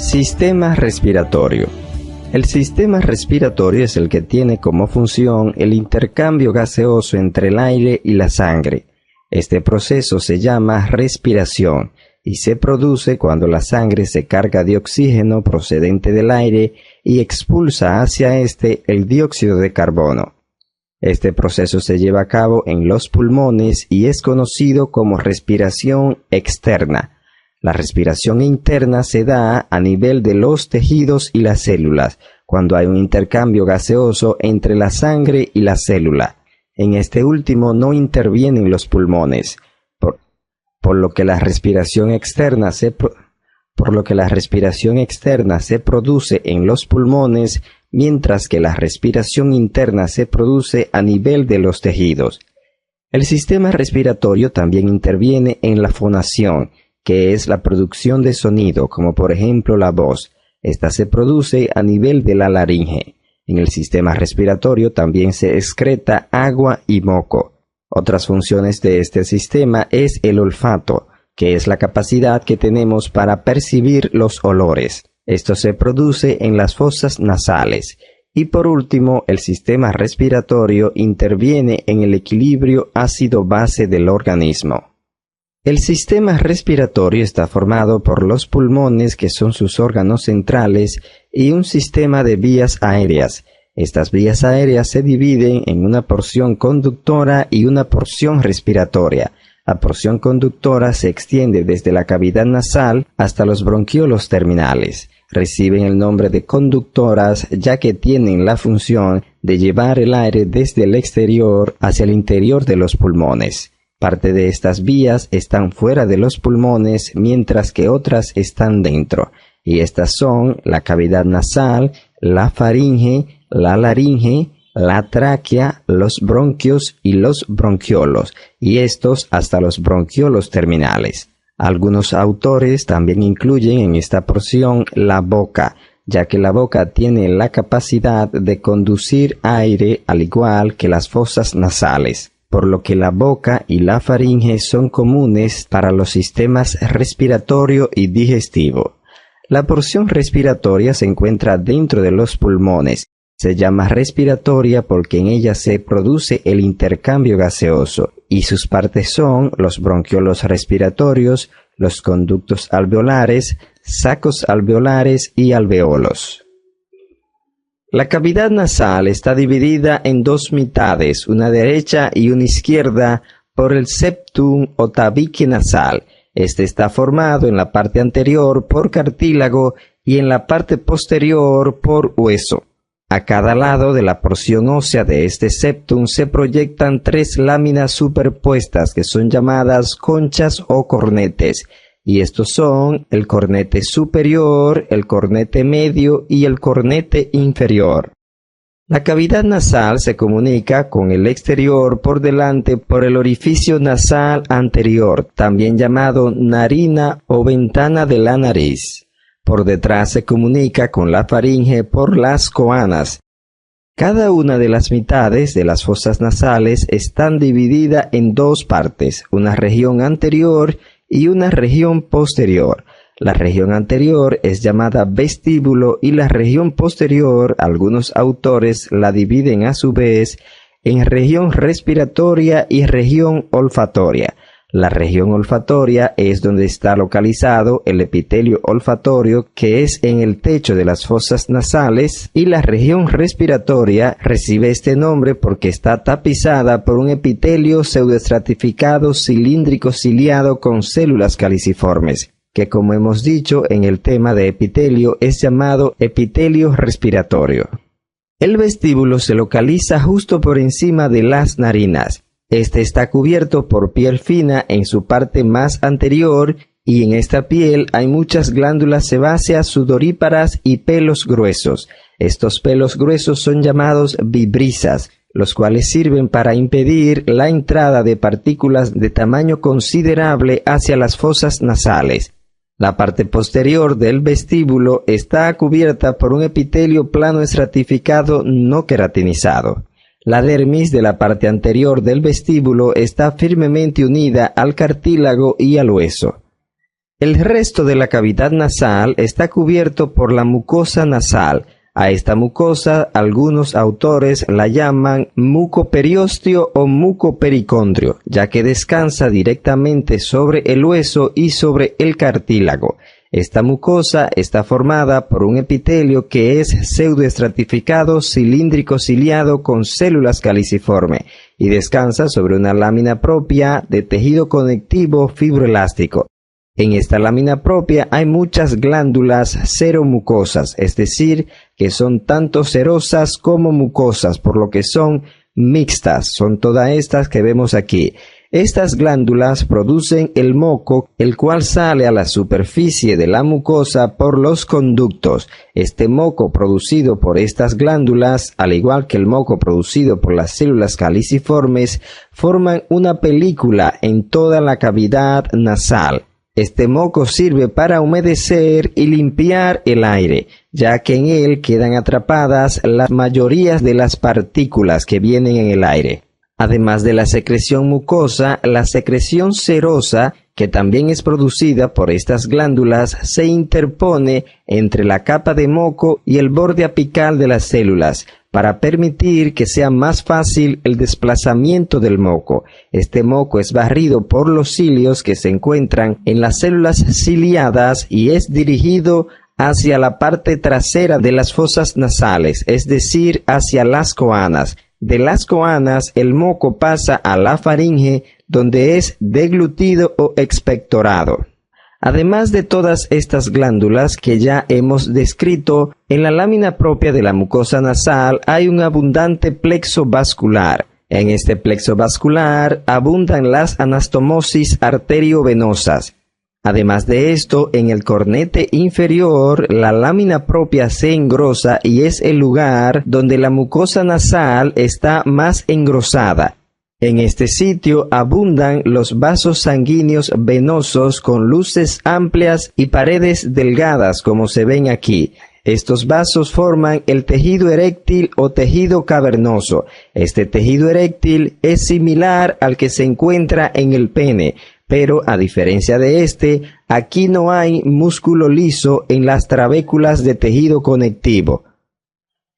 Sistema respiratorio. El sistema respiratorio es el que tiene como función el intercambio gaseoso entre el aire y la sangre. Este proceso se llama respiración y se produce cuando la sangre se carga de oxígeno procedente del aire y expulsa hacia este el dióxido de carbono. Este proceso se lleva a cabo en los pulmones y es conocido como respiración externa. La respiración interna se da a nivel de los tejidos y las células, cuando hay un intercambio gaseoso entre la sangre y la célula. En este último no intervienen los pulmones, por lo que la respiración externa se produce en los pulmones, mientras que la respiración interna se produce a nivel de los tejidos. El sistema respiratorio también interviene en la fonación, que es la producción de sonido, como por ejemplo la voz. Esta se produce a nivel de la laringe. En el sistema respiratorio también se excreta agua y moco. Otras funciones de este sistema es el olfato, que es la capacidad que tenemos para percibir los olores. Esto se produce en las fosas nasales. Y por último, el sistema respiratorio interviene en el equilibrio ácido-base del organismo. El sistema respiratorio está formado por los pulmones, que son sus órganos centrales, y un sistema de vías aéreas. Estas vías aéreas se dividen en una porción conductora y una porción respiratoria. La porción conductora se extiende desde la cavidad nasal hasta los bronquiolos terminales. Reciben el nombre de conductoras ya que tienen la función de llevar el aire desde el exterior hacia el interior de los pulmones. Parte de estas vías están fuera de los pulmones, mientras que otras están dentro, y estas son la cavidad nasal, la faringe, la laringe, la tráquea, los bronquios y los bronquiolos, y estos hasta los bronquiolos terminales. Algunos autores también incluyen en esta porción la boca, ya que la boca tiene la capacidad de conducir aire al igual que las fosas nasales, por lo que la boca y la faringe son comunes para los sistemas respiratorio y digestivo. La porción respiratoria se encuentra dentro de los pulmones. Se llama respiratoria porque en ella se produce el intercambio gaseoso, y sus partes son los bronquiolos respiratorios, los conductos alveolares, sacos alveolares y alveolos. La cavidad nasal está dividida en dos mitades, una derecha y una izquierda, por el septum o tabique nasal. Este está formado en la parte anterior por cartílago y en la parte posterior por hueso. A cada lado de la porción ósea de este septum se proyectan tres láminas superpuestas que son llamadas conchas o cornetes, y estos son el cornete superior, el cornete medio y el cornete inferior. La cavidad nasal se comunica con el exterior por delante por el orificio nasal anterior, también llamado narina o ventana de la nariz. Por detrás se comunica con la faringe por las coanas. Cada una de las mitades de las fosas nasales están divididas en dos partes, una región anterior y una región posterior. La región anterior es llamada vestíbulo y la región posterior, algunos autores la dividen a su vez en región respiratoria y región olfatoria. La región olfatoria es donde está localizado el epitelio olfatorio, que es en el techo de las fosas nasales, y la región respiratoria recibe este nombre porque está tapizada por un epitelio pseudoestratificado cilíndrico ciliado con células caliciformes, que como hemos dicho en el tema de epitelio es llamado epitelio respiratorio. El vestíbulo se localiza justo por encima de las narinas. Este está cubierto por piel fina en su parte más anterior y en esta piel hay muchas glándulas sebáceas sudoríparas y pelos gruesos. Estos pelos gruesos son llamados vibrisas, los cuales sirven para impedir la entrada de partículas de tamaño considerable hacia las fosas nasales. La parte posterior del vestíbulo está cubierta por un epitelio plano estratificado no queratinizado. La dermis de la parte anterior del vestíbulo está firmemente unida al cartílago y al hueso. El resto de la cavidad nasal está cubierto por la mucosa nasal. A esta mucosa algunos autores la llaman mucoperiósteo o mucopericondrio, ya que descansa directamente sobre el hueso y sobre el cartílago. Esta mucosa está formada por un epitelio que es pseudoestratificado cilíndrico ciliado con células caliciformes y descansa sobre una lámina propia de tejido conectivo fibroelástico. En esta lámina propia hay muchas glándulas seromucosas, es decir, que son tanto serosas como mucosas, por lo que son mixtas, son todas estas que vemos aquí. Estas glándulas producen el moco, el cual sale a la superficie de la mucosa por los conductos. Este moco producido por estas glándulas, al igual que el moco producido por las células caliciformes, forman una película en toda la cavidad nasal. Este moco sirve para humedecer y limpiar el aire, ya que en él quedan atrapadas la mayoría de las partículas que vienen en el aire. Además de la secreción mucosa, la secreción serosa, que también es producida por estas glándulas, se interpone entre la capa de moco y el borde apical de las células, para permitir que sea más fácil el desplazamiento del moco. Este moco es barrido por los cilios que se encuentran en las células ciliadas y es dirigido hacia la parte trasera de las fosas nasales, es decir, hacia las coanas. De las coanas, el moco pasa a la faringe, donde es deglutido o expectorado. Además de todas estas glándulas que ya hemos descrito, en la lámina propia de la mucosa nasal hay un abundante plexo vascular. En este plexo vascular abundan las anastomosis arteriovenosas. Además de esto, en el cornete inferior, la lámina propia se engrosa y es el lugar donde la mucosa nasal está más engrosada. En este sitio abundan los vasos sanguíneos venosos con luces amplias y paredes delgadas, como se ven aquí. Estos vasos forman el tejido eréctil o tejido cavernoso. Este tejido eréctil es similar al que se encuentra en el pene, pero a diferencia de este, aquí no hay músculo liso en las trabéculas de tejido conectivo.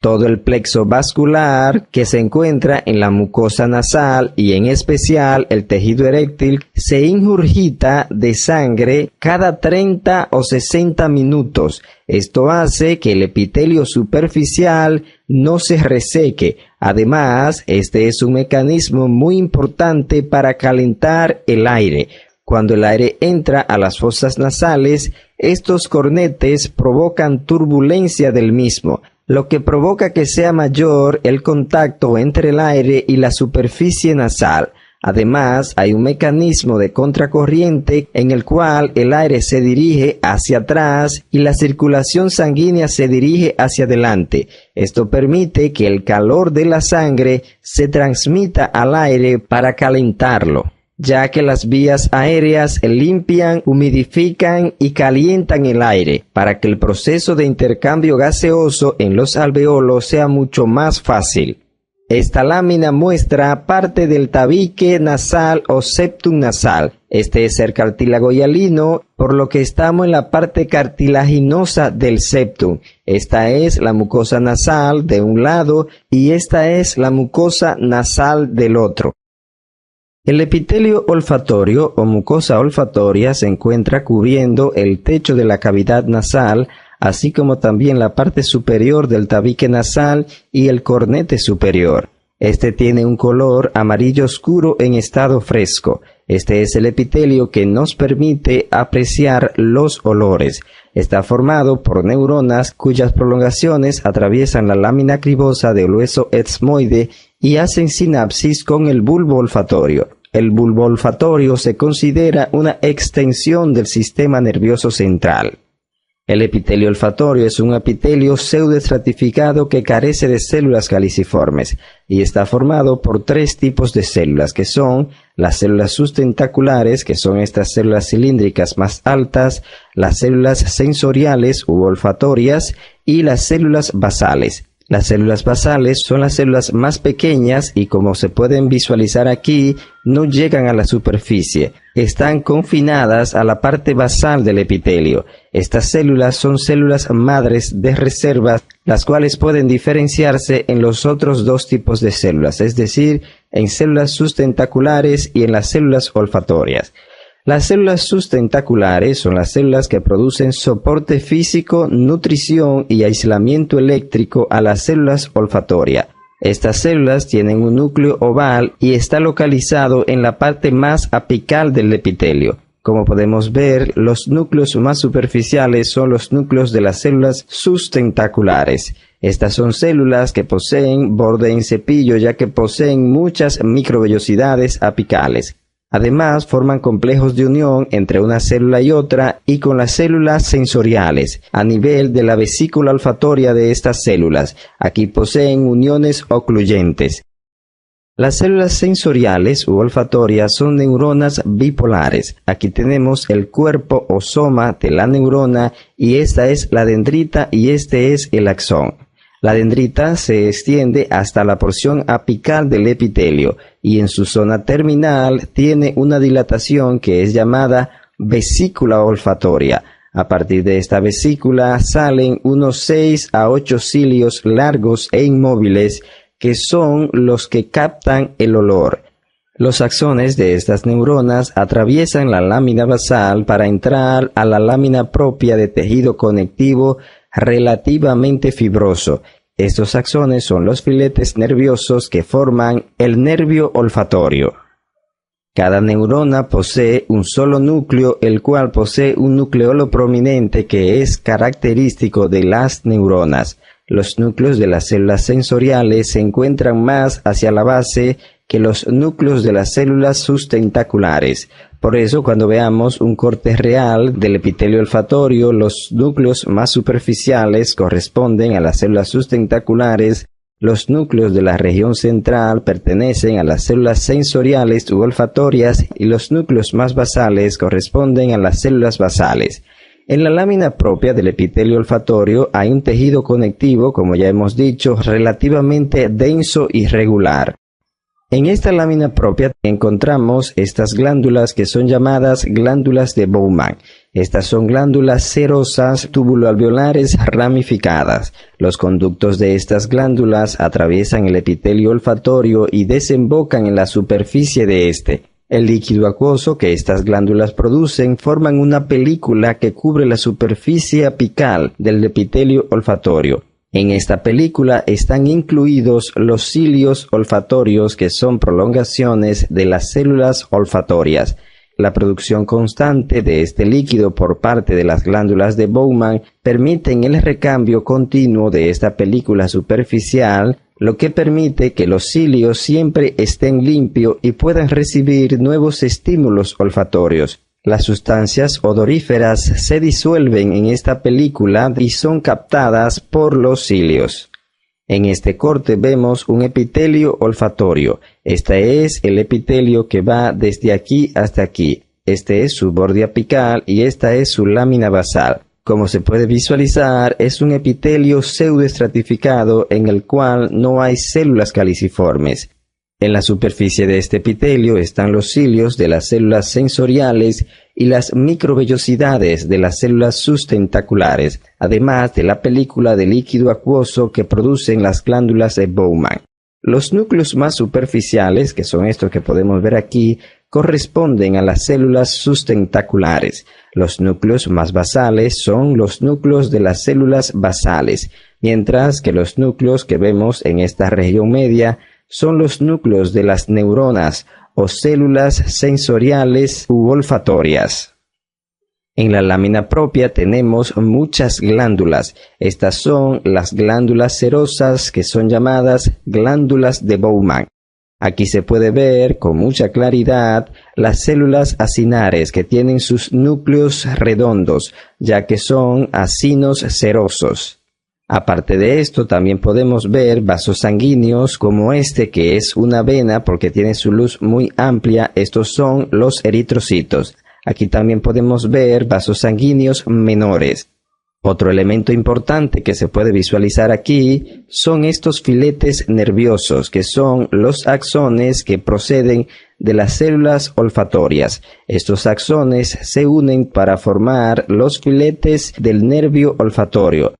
Todo el plexo vascular que se encuentra en la mucosa nasal y en especial el tejido eréctil se ingurgita de sangre cada 30 o 60 minutos. Esto hace que el epitelio superficial no se reseque. Además, este es un mecanismo muy importante para calentar el aire. Cuando el aire entra a las fosas nasales, estos cornetes provocan turbulencia del mismo, lo que provoca que sea mayor el contacto entre el aire y la superficie nasal. Además, hay un mecanismo de contracorriente en el cual el aire se dirige hacia atrás y la circulación sanguínea se dirige hacia adelante. Esto permite que el calor de la sangre se transmita al aire para calentarlo, ya que las vías aéreas limpian, humidifican y calientan el aire, para que el proceso de intercambio gaseoso en los alveolos sea mucho más fácil. Esta lámina muestra parte del tabique nasal o septum nasal. Este es el cartílago hialino, por lo que estamos en la parte cartilaginosa del septum. Esta es la mucosa nasal de un lado y esta es la mucosa nasal del otro. El epitelio olfatorio o mucosa olfatoria se encuentra cubriendo el techo de la cavidad nasal, así como también la parte superior del tabique nasal y el cornete superior. Este tiene un color amarillo oscuro en estado fresco. Este es el epitelio que nos permite apreciar los olores. Está formado por neuronas cuyas prolongaciones atraviesan la lámina cribosa del hueso etmoide y hacen sinapsis con el bulbo olfatorio. El bulbo olfatorio se considera una extensión del sistema nervioso central. El epitelio olfatorio es un epitelio pseudoestratificado que carece de células caliciformes y está formado por tres tipos de células, que son las células sustentaculares, que son estas células cilíndricas más altas, las células sensoriales u olfatorias y las células basales. Las células basales son las células más pequeñas y, como se pueden visualizar aquí, no llegan a la superficie. Están confinadas a la parte basal del epitelio. Estas células son células madres de reserva, las cuales pueden diferenciarse en los otros dos tipos de células, es decir, en células sustentaculares y en las células olfatorias. Las células sustentaculares son las células que producen soporte físico, nutrición y aislamiento eléctrico a las células olfatorias. Estas células tienen un núcleo oval y está localizado en la parte más apical del epitelio. Como podemos ver, los núcleos más superficiales son los núcleos de las células sustentaculares. Estas son células que poseen borde en cepillo, ya que poseen muchas microvellosidades apicales. Además, forman complejos de unión entre una célula y otra y con las células sensoriales a nivel de la vesícula olfatoria de estas células. Aquí poseen uniones ocluyentes. Las células sensoriales u olfatorias son neuronas bipolares. Aquí tenemos el cuerpo o soma de la neurona y esta es la dendrita y este es el axón. La dendrita se extiende hasta la porción apical del epitelio y en su zona terminal tiene una dilatación que es llamada vesícula olfatoria. A partir de esta vesícula salen unos 6 a 8 cilios largos e inmóviles que son los que captan el olor. Los axones de estas neuronas atraviesan la lámina basal para entrar a la lámina propia de tejido conectivo relativamente fibroso. Estos axones son los filetes nerviosos que forman el nervio olfatorio. Cada neurona posee un solo núcleo, el cual posee un nucleolo prominente que es característico de las neuronas. Los núcleos de las células sensoriales se encuentran más hacia la base que los núcleos de las células sustentaculares. Por eso, cuando veamos un corte real del epitelio olfatorio, los núcleos más superficiales corresponden a las células sustentaculares, los núcleos de la región central pertenecen a las células sensoriales u olfatorias y los núcleos más basales corresponden a las células basales. En la lámina propia del epitelio olfatorio hay un tejido conectivo, como ya hemos dicho, relativamente denso y regular. En esta lámina propia encontramos estas glándulas que son llamadas glándulas de Bowman. Estas son glándulas cerosas tubuloalveolares ramificadas. Los conductos de estas glándulas atraviesan el epitelio olfatorio y desembocan en la superficie de este. El líquido acuoso que estas glándulas producen forman una película que cubre la superficie apical del epitelio olfatorio. En esta película están incluidos los cilios olfatorios, que son prolongaciones de las células olfatorias. La producción constante de este líquido por parte de las glándulas de Bowman permiten el recambio continuo de esta película superficial, lo que permite que los cilios siempre estén limpios y puedan recibir nuevos estímulos olfatorios. Las sustancias odoríferas se disuelven en esta película y son captadas por los cilios. En este corte vemos un epitelio olfatorio. Este es el epitelio que va desde aquí hasta aquí. Este es su borde apical y esta es su lámina basal. Como se puede visualizar, es un epitelio pseudoestratificado en el cual no hay células caliciformes. En la superficie de este epitelio están los cilios de las células sensoriales y las microvellosidades de las células sustentaculares, además de la película de líquido acuoso que producen las glándulas de Bowman. Los núcleos más superficiales, que son estos que podemos ver aquí, corresponden a las células sustentaculares. Los núcleos más basales son los núcleos de las células basales, mientras que los núcleos que vemos en esta región media son los núcleos de las neuronas o células sensoriales u olfatorias. En la lámina propia tenemos muchas glándulas. Estas son las glándulas cerosas que son llamadas glándulas de Bowman. Aquí se puede ver con mucha claridad las células acinares que tienen sus núcleos redondos, ya que son acinos cerosos. Aparte de esto, también podemos ver vasos sanguíneos como este, que es una vena porque tiene su luz muy amplia. Estos son los eritrocitos. Aquí también podemos ver vasos sanguíneos menores. Otro elemento importante que se puede visualizar aquí son estos filetes nerviosos, que son los axones que proceden de las células olfatorias. Estos axones se unen para formar los filetes del nervio olfatorio.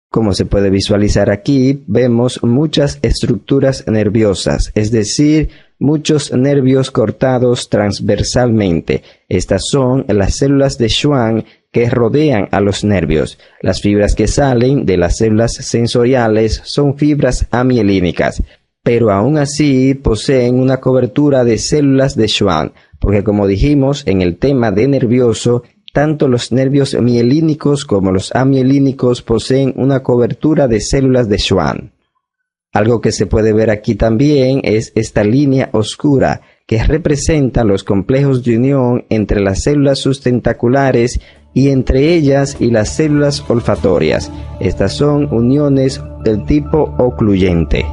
Como se puede visualizar aquí, vemos muchas estructuras nerviosas, es decir, muchos nervios cortados transversalmente. Estas son las células de Schwann que rodean a los nervios. Las fibras que salen de las células sensoriales son fibras amielínicas, pero aún así poseen una cobertura de células de Schwann, porque como dijimos en el tema de nervioso, tanto los nervios mielínicos como los amielínicos poseen una cobertura de células de Schwann. Algo que se puede ver aquí también es esta línea oscura que representa los complejos de unión entre las células sustentaculares y entre ellas y las células olfatorias. Estas son uniones del tipo ocluyente.